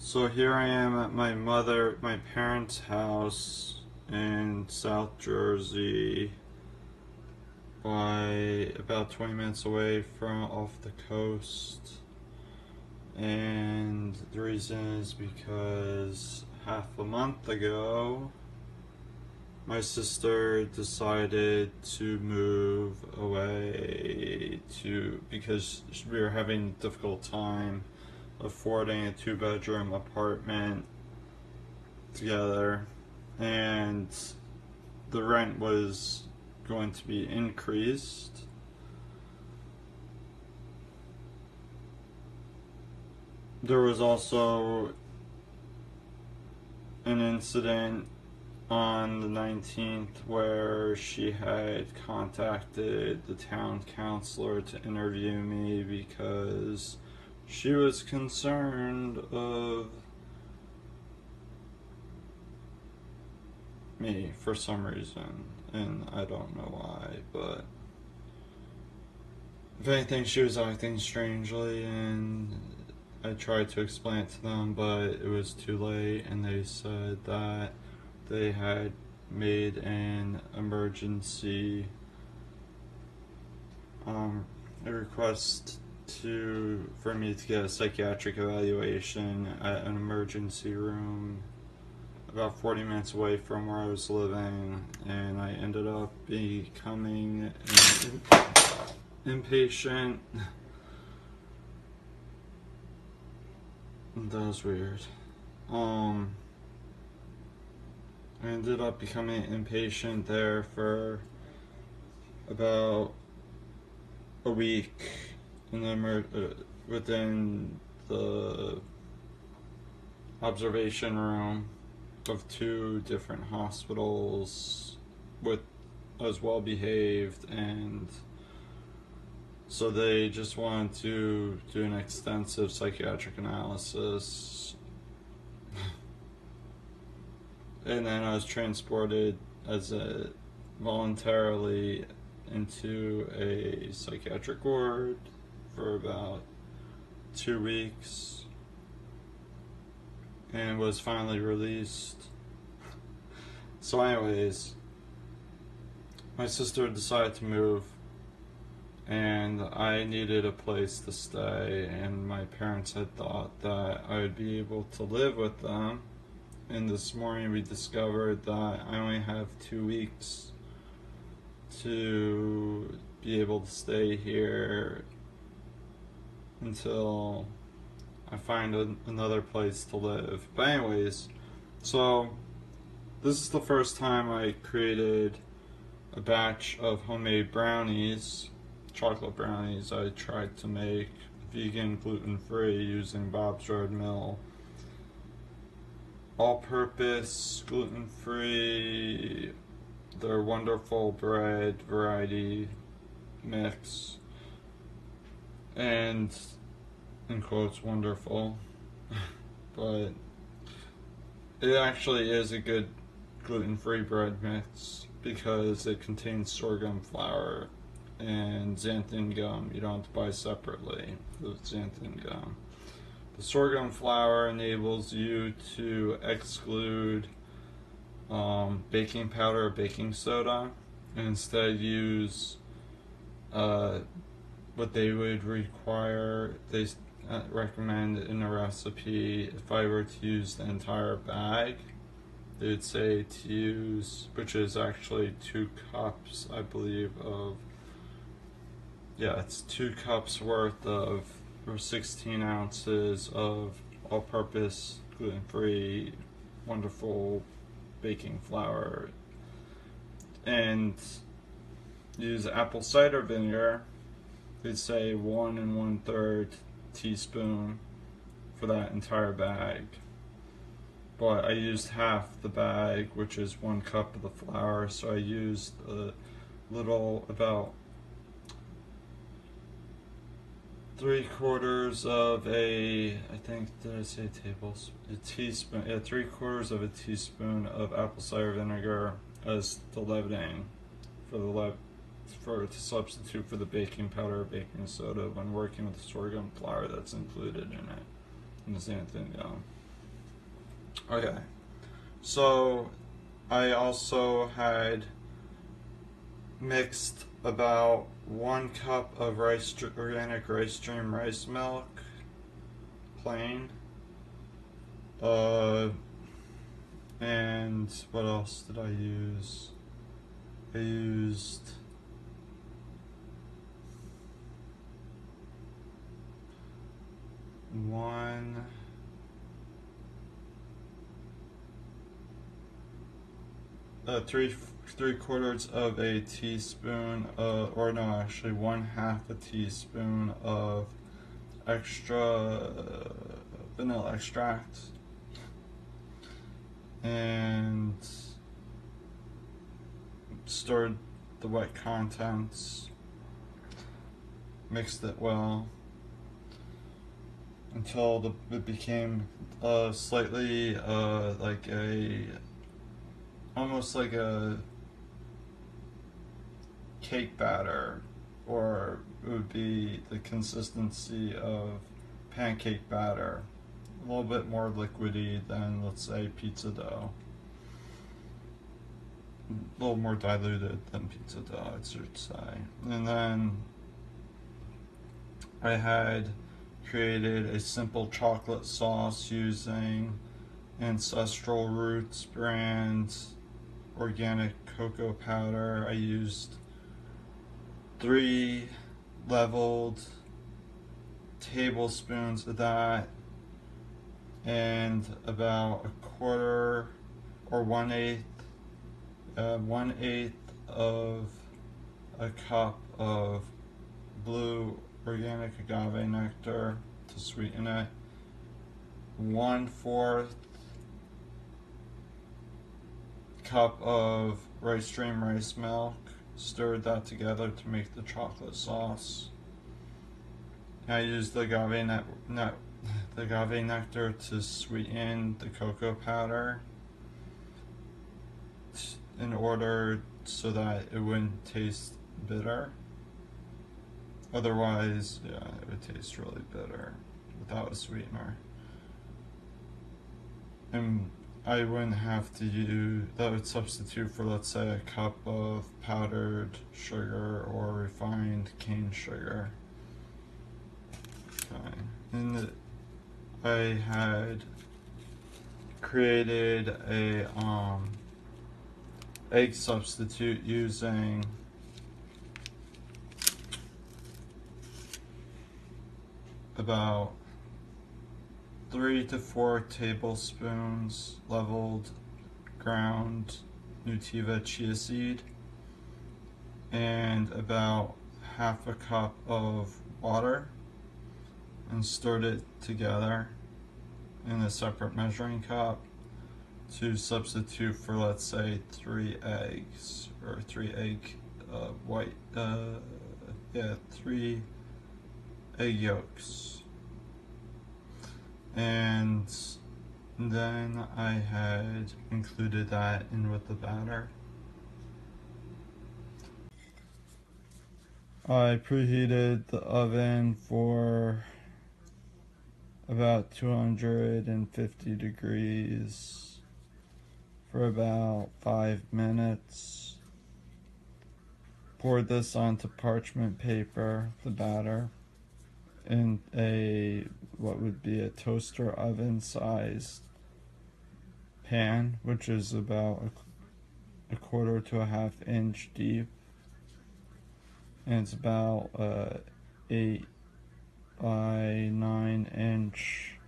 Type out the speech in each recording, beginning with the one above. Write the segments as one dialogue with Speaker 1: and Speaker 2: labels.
Speaker 1: So here I am at my parents' house in South Jersey, by about 20 minutes away from off the coast. And the reason is because half a month ago, my sister decided to move away because we were having a difficult time affording a 2-bedroom apartment together, and the rent was going to be increased. There was also an incident on the 19th where she had contacted the town councilor to interview me because she was concerned of me for some reason, and I don't know why, but if anything, she was acting strangely, and I tried to explain it to them, but it was too late, and they said that they had made an emergency a request for me to get a psychiatric evaluation at an emergency room about 40 minutes away from where I was living, and I ended up becoming an inpatient. That was weird. I ended up becoming an inpatient there for about a week, and then within the observation room of 2 different hospitals with as well behaved, and so they just wanted to do an extensive psychiatric analysis. And then I was transported voluntarily into a psychiatric ward for about 2 weeks, and was finally released. So anyways, my sister decided to move, and I needed a place to stay, and my parents had thought that I would be able to live with them. And this morning we discovered that I only have 2 weeks to be able to stay here until I find another place to live. But anyways, so this is the first time I created a batch of homemade brownies, chocolate brownies. I tried to make vegan, gluten-free, using Bob's Red Mill all-purpose, gluten-free, their wonderful bread variety mix, and in quotes wonderful, but it actually is a good gluten-free bread mix because it contains sorghum flour and xanthan gum. You don't have to buy separately the xanthan gum. The sorghum flour enables you to exclude baking powder or baking soda, and instead use what they would require. They recommend in a recipe, if I were to use the entire bag, they would say to use, which is actually 2 cups, I believe, it's 2 cups worth of, or 16 ounces of all-purpose, gluten-free, wonderful baking flour, and use apple cider vinegar. They'd say 1 1/3 teaspoon for that entire bag, but I used half the bag, which is 1 cup of the flour, so I used a little, about 3/4 of a, I think, did I say tablespoon? A teaspoon, yeah, 3/4 of a teaspoon of apple cider vinegar as the leavening to substitute for the baking powder or baking soda when working with the sorghum flour that's included in it, and the xanthan gum. Okay. So I also had mixed about 1 cup of organic rice stream rice milk, plain. Uh, and what else did I use? I used 1 3/4 of a teaspoon or no, actually 1/2 a teaspoon of extra vanilla extract, and stirred the wet contents, mixed it well until it became slightly like a almost like a cake batter, or it would be the consistency of pancake batter, a little bit more liquidy than, let's say, pizza dough, a little more diluted than pizza dough, I should say. And then I had created a simple chocolate sauce using Ancestral Roots brand organic cocoa powder. I used 3 leveled tablespoons of that, and about 1/4 or 1/8 of a cup of blue organic agave nectar to sweeten it, 1/4 cup of rice stream rice milk, stirred that together to make the chocolate sauce. I used the agave nectar to sweeten the cocoa powder in order so that it wouldn't taste bitter. Otherwise, yeah, it would taste really bitter without a sweetener. And I wouldn't have to use, that would substitute for, let's say, a cup of powdered sugar or refined cane sugar. Okay. And I had created a egg substitute using about 3 to 4 tablespoons leveled ground Nutiva chia seed, and about 1/2 cup of water, and stirred it together in a separate measuring cup to substitute for, let's say, 3 eggs, or 3 egg white, 3 egg yolks. And then I had included that in with the batter. I preheated the oven for about 250 degrees for about 5 minutes. Poured this onto parchment paper, the batter, in what would be a toaster oven sized pan, which is about a 1/4 to a 1/2 inch deep, and it's about 8 by 9 inch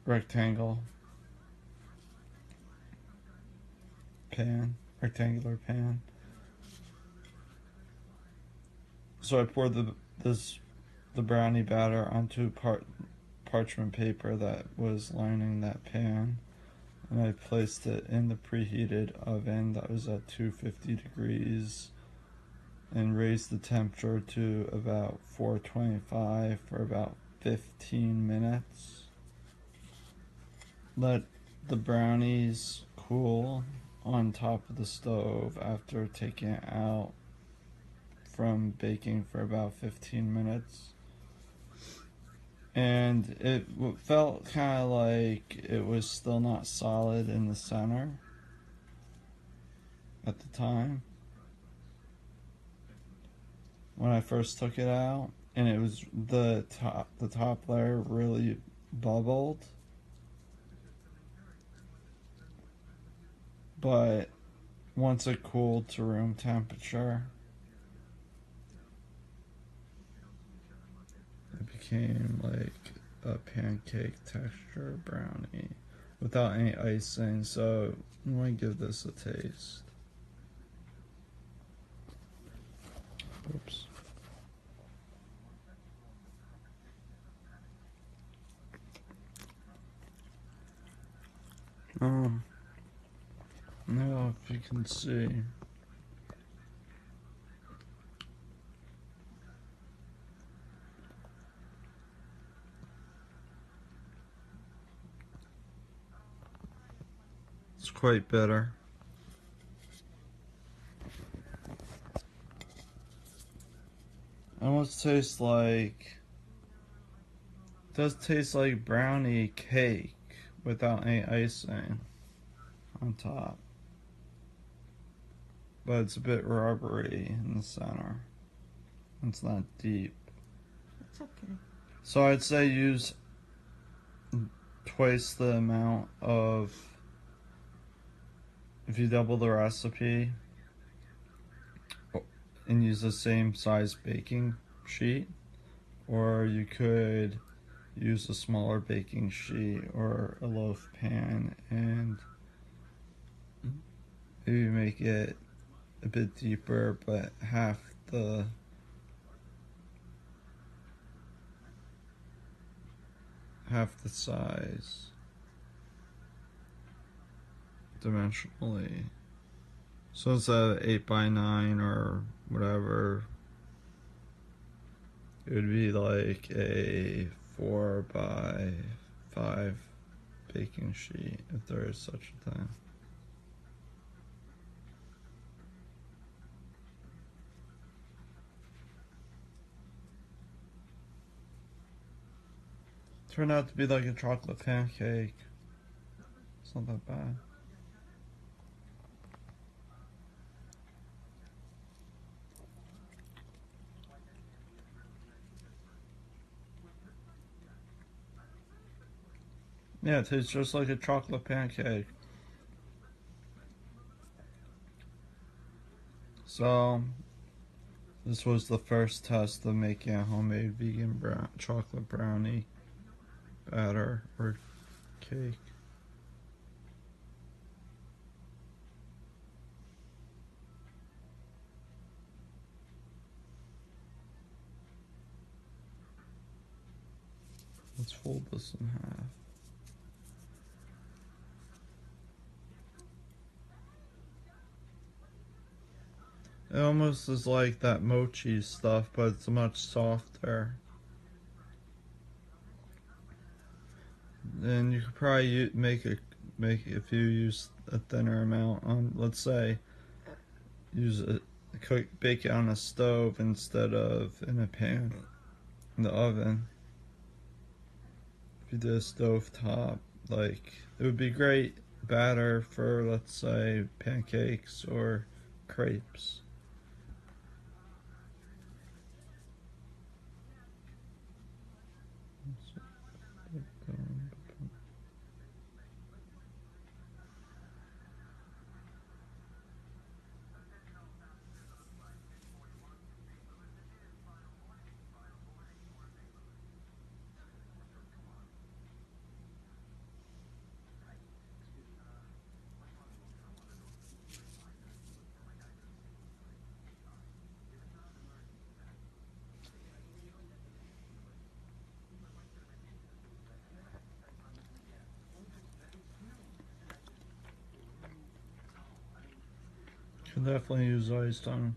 Speaker 1: rectangular pan. So I poured the brownie batter onto parchment paper that was lining that pan, and I placed it in the preheated oven that was at 250 degrees, and raised the temperature to about 425 for about 15 minutes. Let the brownies cool on top of the stove after taking it out from baking for about 15 minutes. and it felt kind of like it was still not solid in the center at the time when I first took it out, and it was the top layer really bubbled, but once it cooled to room temperature, it became like a pancake texture brownie without any icing. So I'm gonna give this a taste. Oops. Now if you can see. It's quite bitter. It almost tastes like, it does taste like brownie cake without any icing on top. But it's a bit rubbery in the center. It's not deep.
Speaker 2: It's okay.
Speaker 1: So I'd say use twice the amount of, if you double the recipe and use the same size baking sheet, or you could use a smaller baking sheet or a loaf pan and maybe make it a bit deeper, but half the size dimensionally. So instead of 8x9 or whatever, it would be like a 4x5 baking sheet, if there is such a thing. Turned out to be like a chocolate pancake. It's not that bad. Yeah, it tastes just like a chocolate pancake. So, this was the first test of making a homemade vegan chocolate brownie batter or cake. Let's fold this in half. It almost is like that mochi stuff, but it's much softer. And you could probably make if you use a thinner amount on, let's say, bake it on a stove instead of in a pan in the oven. If you did a stove top, like, it would be great batter for, let's say, pancakes or crepes. Can definitely use ice on